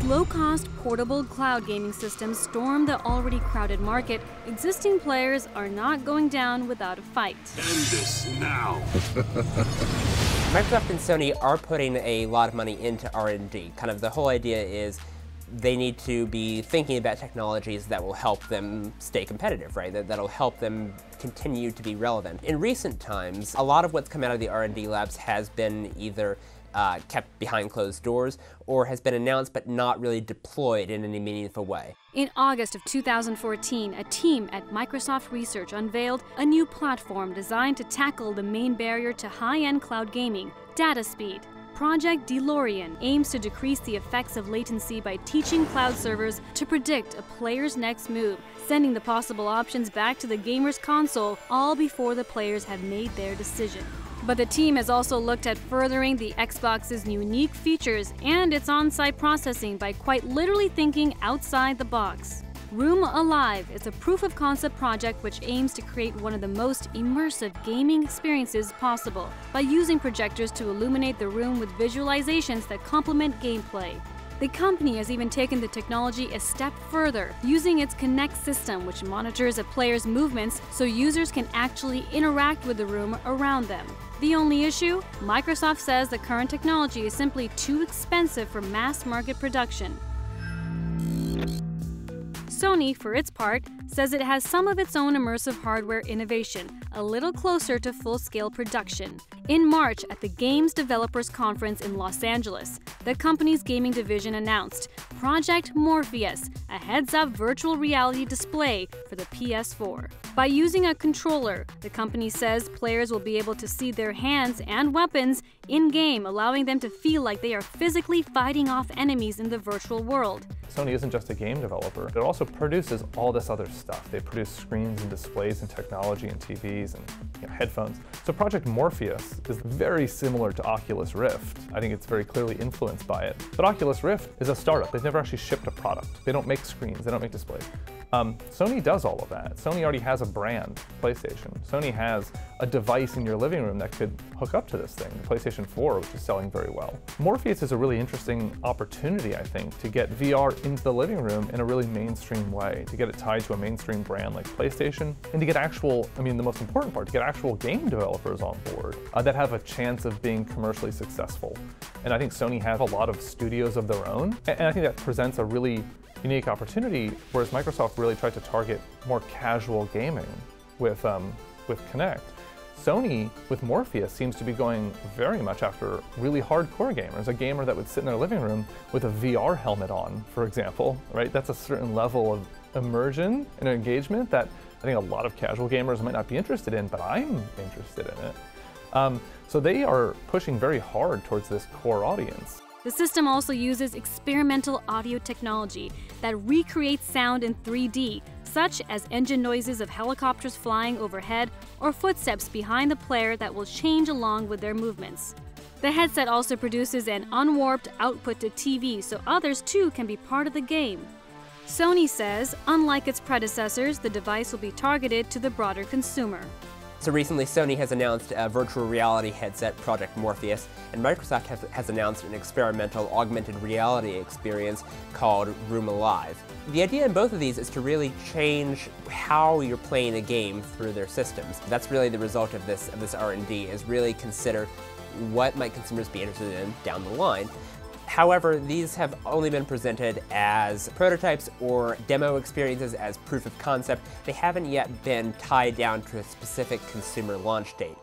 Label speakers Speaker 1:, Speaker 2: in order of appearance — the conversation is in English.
Speaker 1: low-cost, portable cloud gaming systems storm the already crowded market, existing players are not going down without a fight.
Speaker 2: End this now!
Speaker 3: Microsoft and Sony are putting a lot of money into R&D. Kind of the whole idea is they need to be thinking about technologies that will help them stay competitive, right? That'll help them continue to be relevant. In recent times, a lot of what's come out of the R&D labs has been either kept behind closed doors or has been announced but not really deployed in any meaningful way.
Speaker 1: In August of 2014, a team at Microsoft Research unveiled a new platform designed to tackle the main barrier to high-end cloud gaming, data speed. Project DeLorean aims to decrease the effects of latency by teaching cloud servers to predict a player's next move, sending the possible options back to the gamer's console all before the players have made their decision. But the team has also looked at furthering the Xbox's unique features and its on-site processing by quite literally thinking outside the box. Room Alive is a proof-of-concept project which aims to create one of the most immersive gaming experiences possible by using projectors to illuminate the room with visualizations that complement gameplay. The company has even taken the technology a step further, using its Kinect system, which monitors a player's movements so users can actually interact with the room around them. The only issue? Microsoft says the current technology is simply too expensive for mass-market production. Sony, for its part, says it has some of its own immersive hardware innovation, a little closer to full-scale production. In March, at the Games Developers Conference in Los Angeles, the company's gaming division announced Project Morpheus, a heads-up virtual reality display for the PS4. By using a controller, the company says players will be able to see their hands and weapons in-game, allowing them to feel like they are physically fighting off enemies in the virtual world.
Speaker 4: Sony isn't just a game developer, it also produces all this other stuff. They produce screens and displays and technology and TVs and headphones. So Project Morpheus is very similar to Oculus Rift. I think it's very clearly influenced by it. But Oculus Rift is a startup. They've never actually shipped a product. They don't make screens, they don't make displays. Sony does all of that. Sony already has a brand, PlayStation. Sony has a device in your living room that could hook up to this thing, the PlayStation 4, which is selling very well. Morpheus is a really interesting opportunity, I think, to get VR into the living room in a really mainstream way, to get it tied to a mainstream brand like PlayStation, and to get actual, the most important part, to get actual game developers on board that have a chance of being commercially successful. And I think Sony has a lot of studios of their own, and I think that presents a really unique opportunity, whereas Microsoft really tried to target more casual gaming with Kinect. Sony, with Morpheus, seems to be going very much after really hardcore gamers, a gamer that would sit in their living room with a VR helmet on, for example, right? That's a certain level of immersion and engagement that I think a lot of casual gamers might not be interested in, but I'm interested in it. So they are pushing very hard towards this core audience.
Speaker 1: The system also uses experimental audio technology that recreates sound in 3D, such as engine noises of helicopters flying overhead or footsteps behind the player that will change along with their movements. The headset also produces an unwarped output to TV so others too can be part of the game. Sony says, unlike its predecessors, the device will be targeted to the broader consumer.
Speaker 3: So recently, Sony has announced a virtual reality headset, Project Morpheus, and Microsoft has announced an experimental augmented reality experience called Room Alive. The idea in both of these is to really change how you're playing a game through their systems. That's really the result of this R&D, is really consider what might consumers be interested in down the line. However, these have only been presented as prototypes or demo experiences as proof of concept. They haven't yet been tied down to a specific consumer launch date.